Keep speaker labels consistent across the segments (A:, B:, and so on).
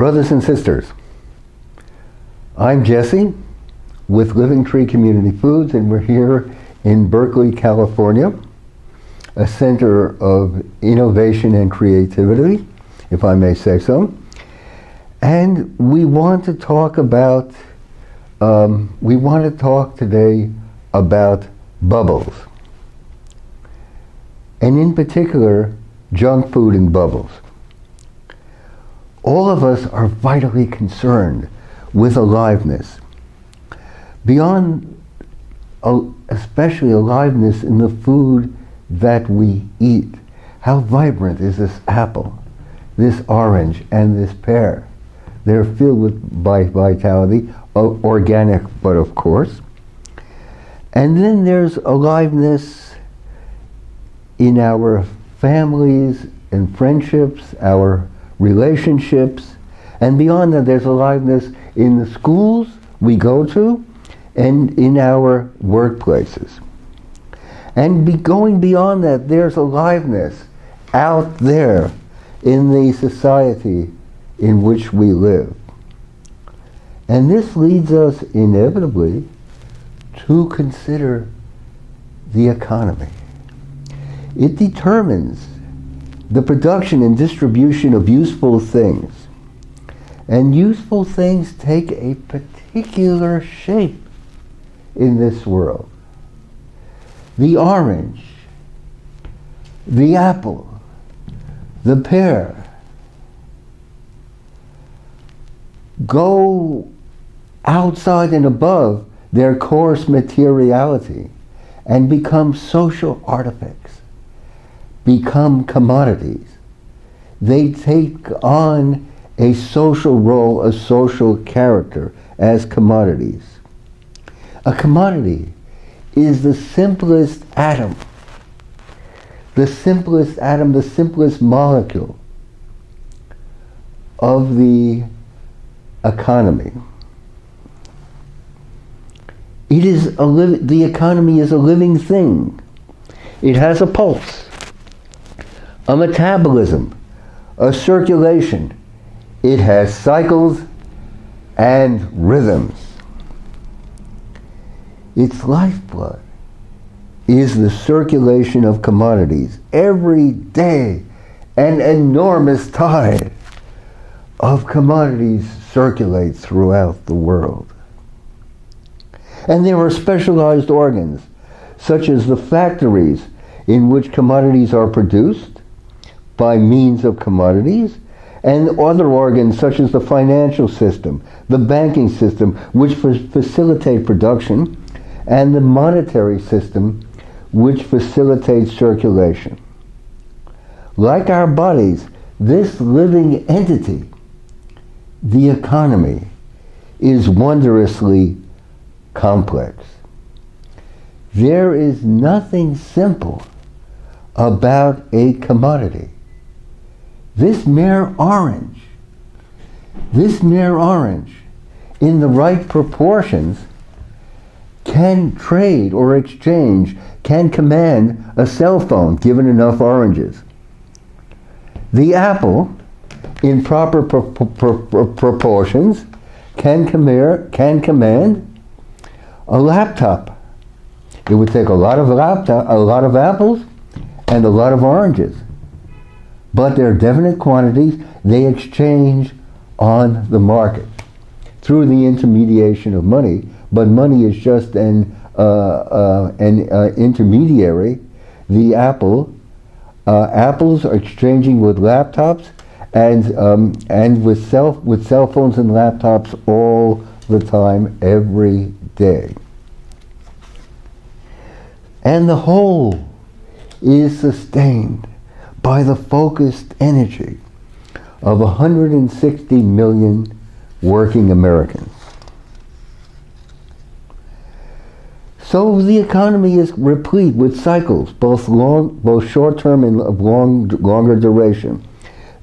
A: Brothers and sisters, I'm Jesse with Living Tree Community Foods, and we're here in Berkeley, California, a center of innovation and creativity, if I may say so. And we want to talk today about bubbles, and in particular, junk food and bubbles. All of us are vitally concerned with aliveness, beyond especially aliveness in the food that we eat. How vibrant is this apple, this orange, and this pear? They're filled with vitality, organic, but of course. And then there's aliveness in our families and friendships, our relationships, and beyond that there's aliveness in the schools we go to and in our workplaces. And going beyond that, there's aliveness out there in the society in which we live. And this leads us inevitably to consider the economy. It determines the production and distribution of useful things. And useful things take a particular shape in this world. The orange, the apple, the pear go outside and above their coarse materiality and become social artifacts, become commodities. They take on a social role, a social character as commodities. A commodity is the simplest atom, the simplest molecule of the economy. The economy is a living thing. It has a pulse, a metabolism, a circulation. It has cycles and rhythms. Its lifeblood is the circulation of commodities. Every day, an enormous tide of commodities circulates throughout the world. And there are specialized organs, such as the factories in which commodities are produced by means of commodities, and other organs such as the financial system, the banking system, which facilitate production, and the monetary system, which facilitates circulation. Like our bodies, this living entity, the economy, is wondrously complex. There is nothing simple about a commodity. This mere orange, in the right proportions, can trade or exchange, can command a cell phone given enough oranges. The apple, in proper proportions, can command a laptop. It would take a lot of apples and a lot of oranges. But there are definite quantities they exchange on the market through the intermediation of money. But money is just an intermediary. The apples are exchanging with laptops and with cell phones and laptops all the time, every day. And the whole is sustained by the focused energy of 160 million working Americans. So the economy is replete with cycles, both short-term and of longer duration.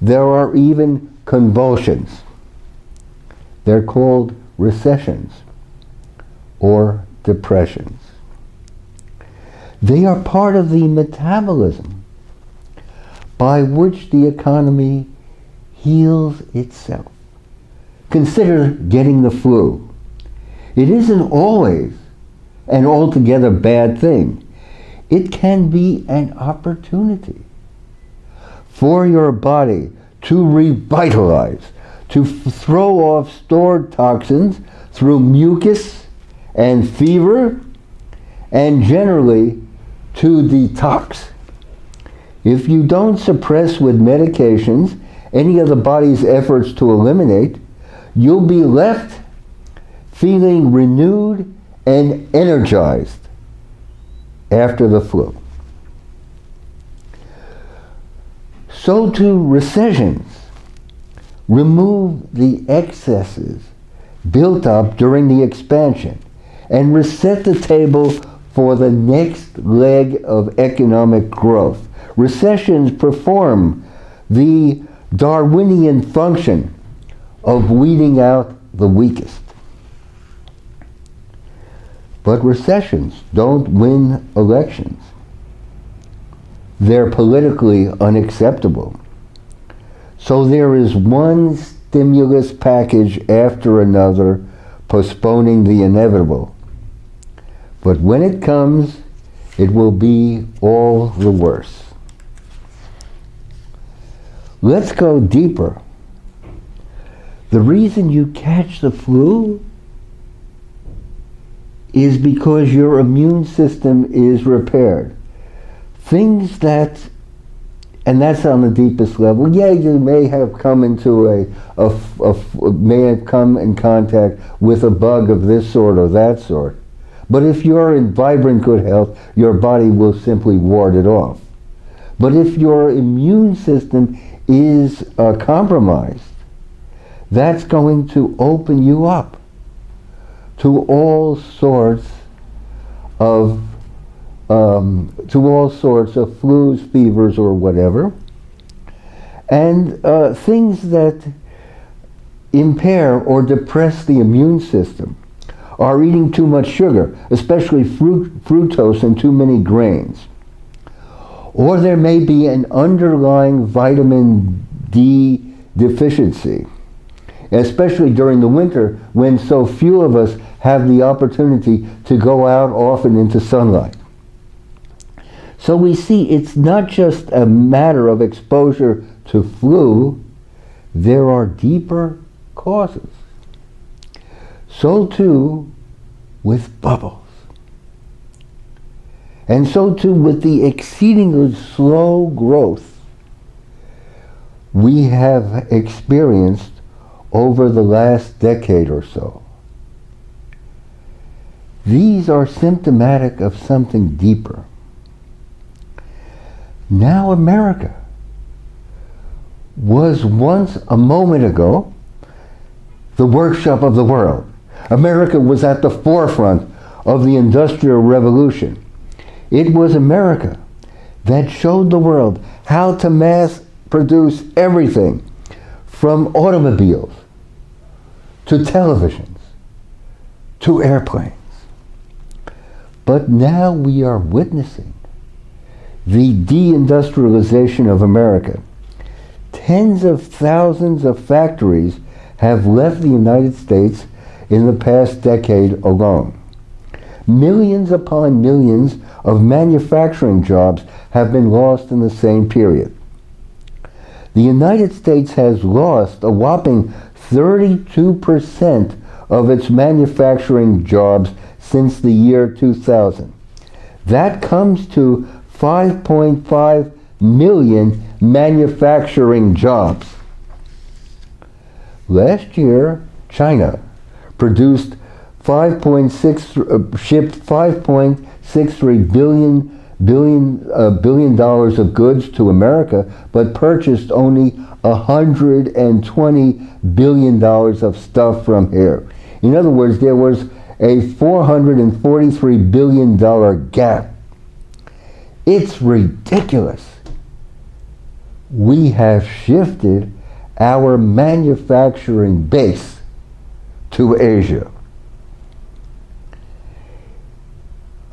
A: There are even convulsions. They're called recessions or depressions. They are part of the metabolism by which the economy heals itself. Consider getting the flu. It isn't always an altogether bad thing. It can be an opportunity for your body to revitalize, to throw off stored toxins through mucus and fever, and generally to detox. If you don't suppress with medications any of the body's efforts to eliminate, you'll be left feeling renewed and energized after the flu. So too recessions remove the excesses built up during the expansion and reset the table for the next leg of economic growth. Recessions perform the Darwinian function of weeding out the weakest. But recessions don't win elections. They're politically unacceptable. So there is one stimulus package after another postponing the inevitable. But when it comes, it will be all the worse. Let's go deeper. The reason you catch the flu is because your immune system is repaired. Things that, and that's on the deepest level, yeah, you may have come into may have come in contact with a bug of this sort or that sort. But if you're in vibrant good health, your body will simply ward it off. But if your immune system is compromised, that's going to open you up to all sorts of flus, fevers, or whatever, and things that impair or depress the immune system are eating too much sugar, especially fructose and too many grains. Or there may be an underlying vitamin D deficiency, especially during the winter when so few of us have the opportunity to go out often into sunlight. So we see it's not just a matter of exposure to flu, there are deeper causes. So too with bubbles. And so too with the exceedingly slow growth we have experienced over the last decade or so. These are symptomatic of something deeper. Now America was once, a moment ago, the workshop of the world. America was at the forefront of the Industrial Revolution. It was America that showed the world how to mass produce everything from automobiles to televisions to airplanes. But now we are witnessing the deindustrialization of America. Tens of thousands of factories have left the United States in the past decade alone. Millions upon millions of manufacturing jobs have been lost in the same period. The United States has lost a whopping 32% of its manufacturing jobs since the year 2000. That comes to 5.5 million manufacturing jobs. Last year, China produced shipped $5.63 billion of goods to America, but purchased only $120 billion of stuff from here. In other words, there was a $443 billion gap. It's ridiculous. We have shifted our manufacturing base to Asia.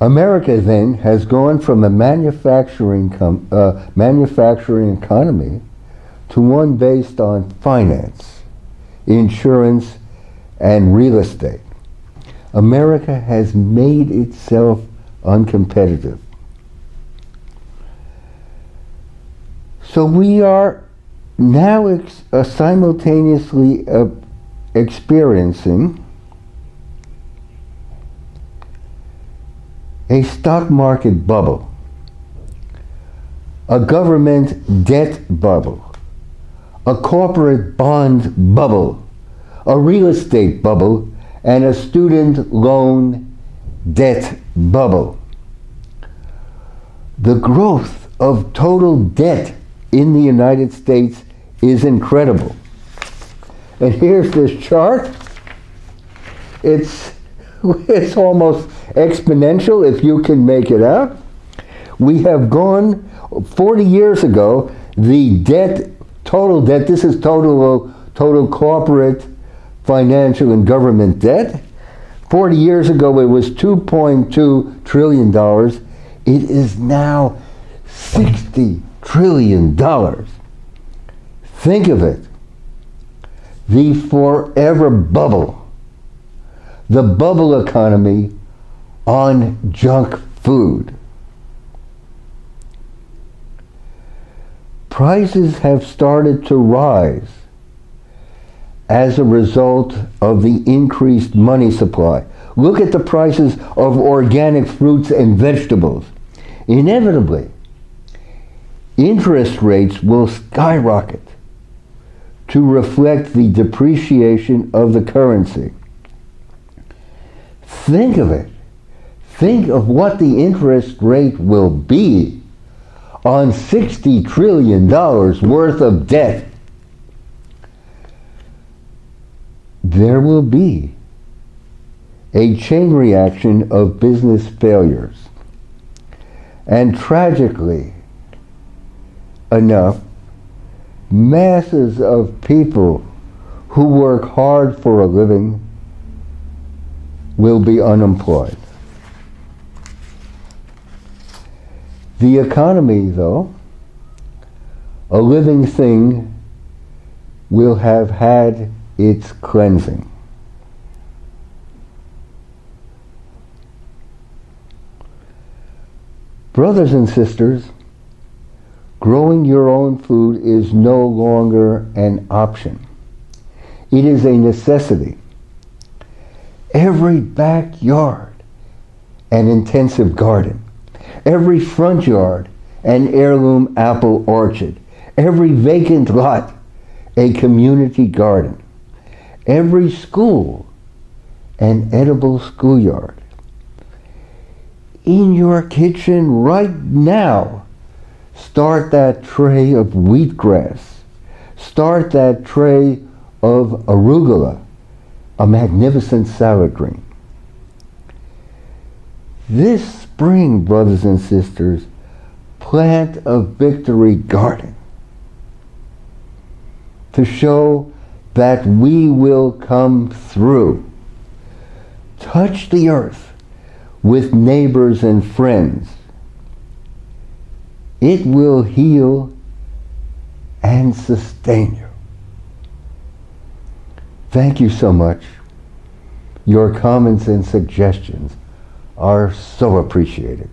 A: America then has gone from a manufacturing economy to one based on finance, insurance, and real estate. America has made itself uncompetitive. So we are now simultaneously experiencing a stock market bubble, a government debt bubble, a corporate bond bubble, a real estate bubble, and a student loan debt bubble. The growth of total debt in the United States is incredible. And here's this chart. It's almost exponential if you can make it out. We have gone 40 years ago, the debt, total debt, this is total corporate, financial, and government debt. 40 years ago it was $2.2 trillion. It is now $60 trillion. Think of it. The forever bubble. The bubble economy on junk food. Prices have started to rise as a result of the increased money supply. Look at the prices of organic fruits and vegetables. Inevitably, interest rates will skyrocket to reflect the depreciation of the currency. Think of it. Think of what the interest rate will be on $60 trillion worth of debt. There will be a chain reaction of business failures. And tragically enough, masses of people who work hard for a living will be unemployed. The economy, though, a living thing, will have had its cleansing. Brothers and sisters, growing your own food is no longer an option. It is a necessity. Every backyard an intensive garden, every front yard an heirloom apple orchard, every vacant lot a community garden, every school an edible schoolyard. In your kitchen right now, start that tray of wheatgrass. Start that tray of arugula, a magnificent salad green. This spring, brothers and sisters, plant a victory garden to show that we will come through. Touch the earth with neighbors and friends. It will heal and sustain you. Thank you so much. Your comments and suggestions are so appreciated.